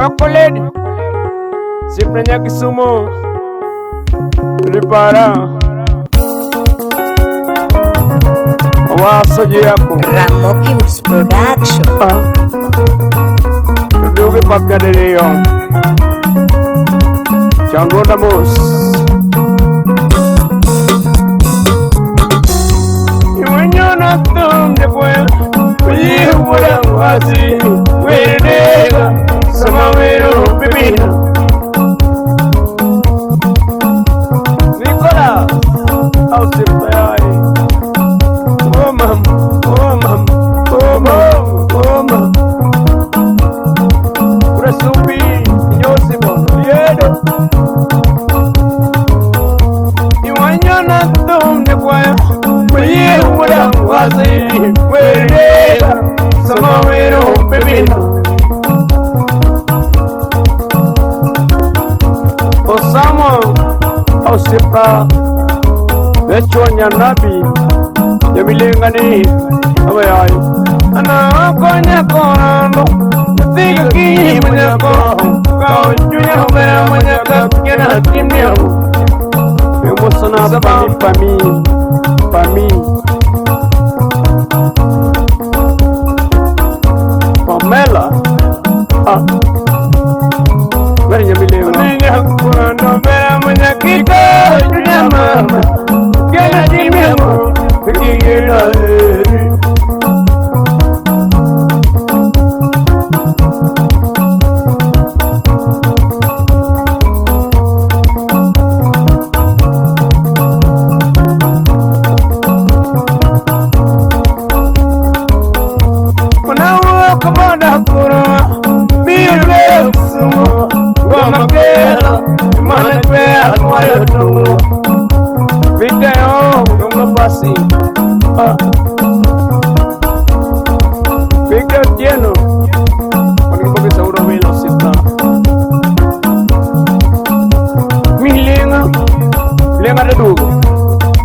Chocolate siempre nyaki sumo Ripara Wasoji yako Ramokims Production Dugi papya deriyo Changonda mos Iwenyona tumde kwe Uyiwura wasi Wedega Sama wero pipina Nicola Ausipayai Oh mam, oh mam, oh mam, oh mam Urasumbi Nyosimo Yedo Iwanyona tumde kwaya Uyiwura wasi Wedega Sama wero pipina Osamo Ausipa Vechonya nabi Yamilengani Abayai Ana konya kono Tiga ki manyako Kau junya hubera manyaka Kena timnya Memosana Pami Pamela Very Yamilengani Kono vera manyakita Junya mama Kena timnya Kikira Manawa kamada kura Mire sumo Wamakela Manakwe Akwaya tungo Video Tungo pasi Video lleno Porque porque seguro me lo sienta Mi lenga de dugo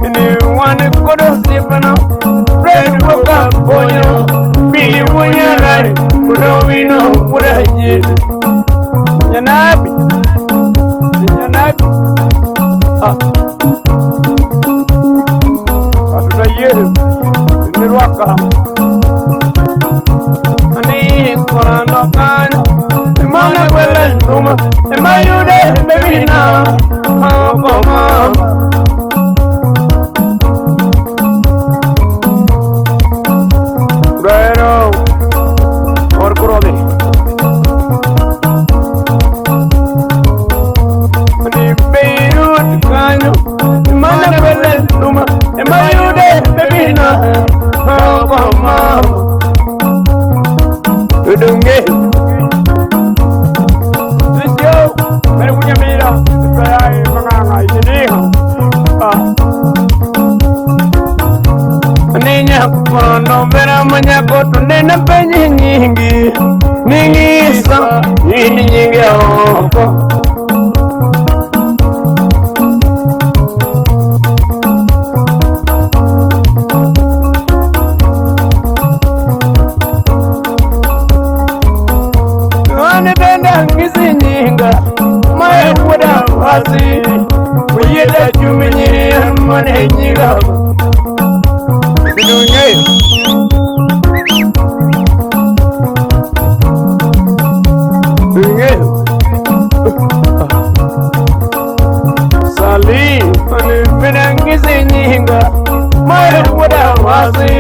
Ni wane kodo sipana Red boka boyo Mili wonya lai Kudo vino Kuda jidu Nyanabi Atuda yedu Nirwaka Ani korando kanya Imana kwele numa Imayude bebina Mama mama Pero Por kurome Ani beirut kanyo Imana kwele numa Imayude bebina Mama mama Tudunge Sisyo Mere punya mira Supaya manganga isiniho Ninya kono vera manya koto nena penye nyingi Ningisa Nini nyingi oko Ngisi nyinga Mae kuda wasi Uyeda jumenye Mane nyinga Bidunye Bidunye Sali Mane bina ngisi nyinga Mae kuda wasi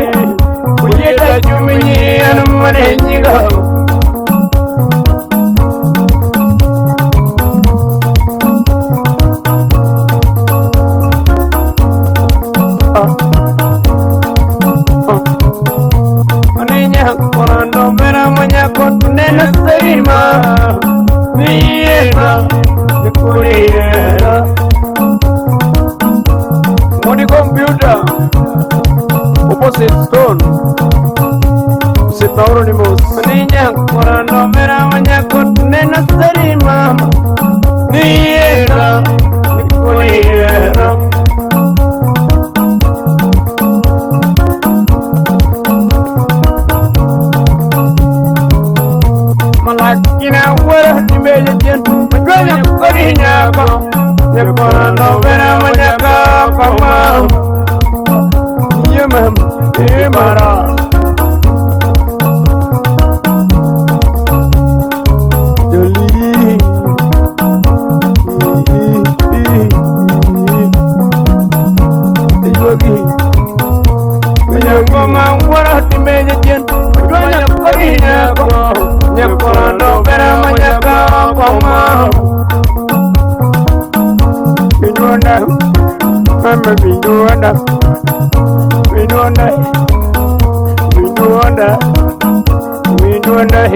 Uyeda jumenye Mane nyinga Cuando vera mañana con tu nena serima Nieta de curiera Money computer Opposite stone Opposite anonymous Niña cuando vera mañana con tu nena serima Nieta de curiera Malakina wera Nyakono vera manyaka kwama Binonda Mama binonda Binonda Binonda Binonda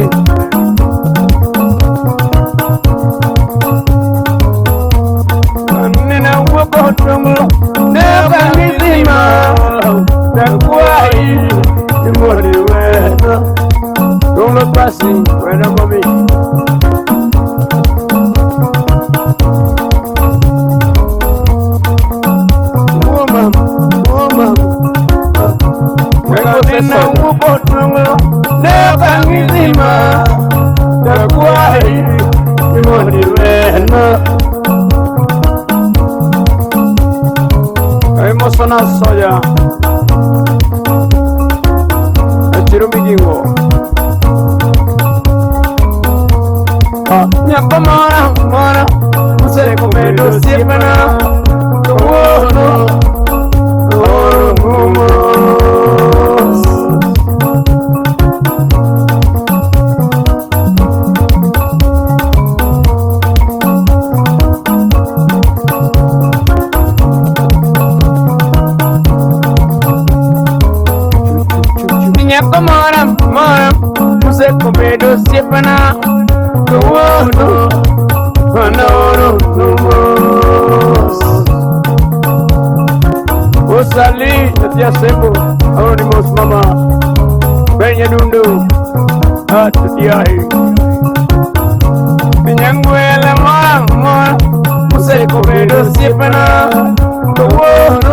Nina wakotungu Neba nizima Nakuai Nimori wena Don't look passy when I'm on me. Woman, woman. Never been a woman. Never been a man. That's why you want to learn. I'm a son of Soya. A Chirubigo. Nyakamara, mara, musere komendo sipana, no, Nyakamara, mara, musere komendo sipana. Osali, Tia Sebo, Anonymous Mama, Benya Dundu, Atiai. Minyanguela Mama, Musei Comedo Sipana, the world,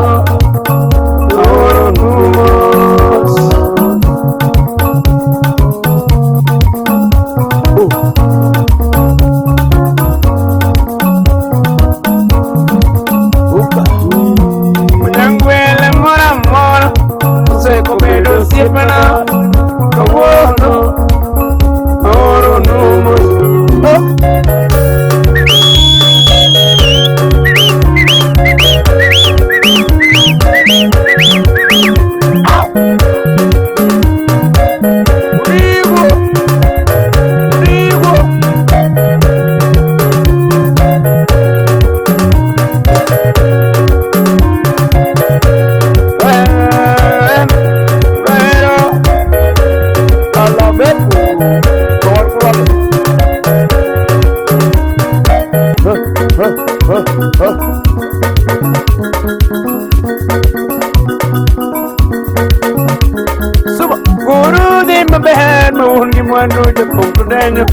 Guru de mabehan mohongi manu je pokudanya.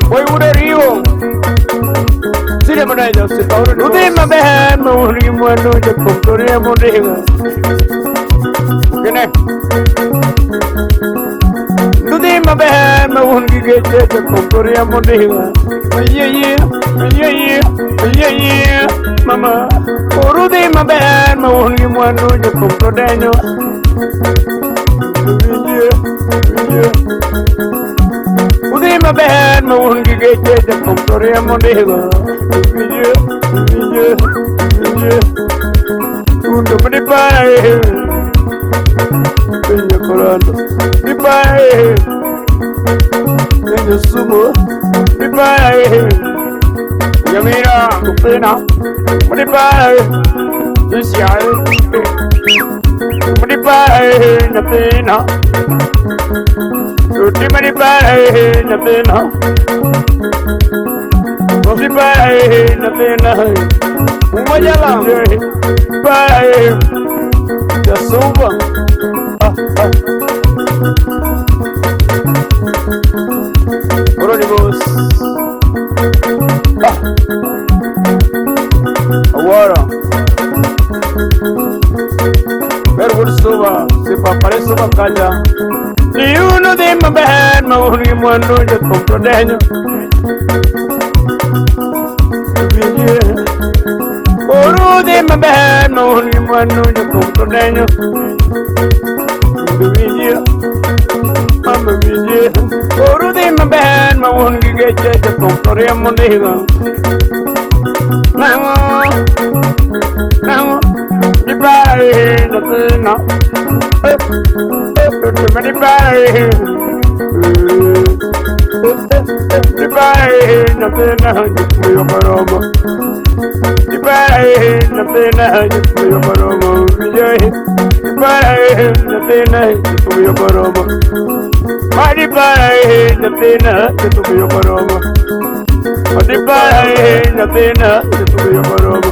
Boy udah rio. Sini mana aja sih tahu. Udah mabehan mohongi manu je pokudanya mondega. Kene. Udah mabehan mohongi geje je pokudanya mondega. Yeah, mama. Guru de mabehan mohongi manu je pokudanya. Uday mabehan mohongi geje je pokudanya mondega. Undo manipai. Benya kolando. Nipai. Benya sumo. Nipai. Yamira kupena. Manipai. Isiai. Manipai na pena. Tuti manipai na pena. Manipai na pena. Umajala. Manipai. Ya suba. Anonymous. Agora. Suba, se papare suba calha. E uno de mabehan mahuri mano je pokudanya. Oro de mabehan mahuri mano je pokudanya. Mama biye. Oro de mabehan mahuri geje je pokudanya mondega. Nango. Bye, nothing. Many bye. Dibae na pena yo maromo. Dibae na pena yo maromo. Dibae na pena yo maromo. Dibae na pena yo maromo. Dibae na pena yo maromo.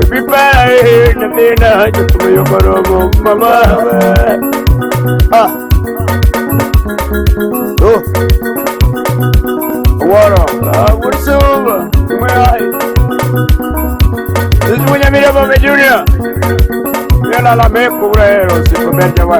Dibae na pena yo maromo. Mama. Ah. Oh. Water. What's over? Where are you? This is William Mirabome Jr. You're not a man, si può mettere,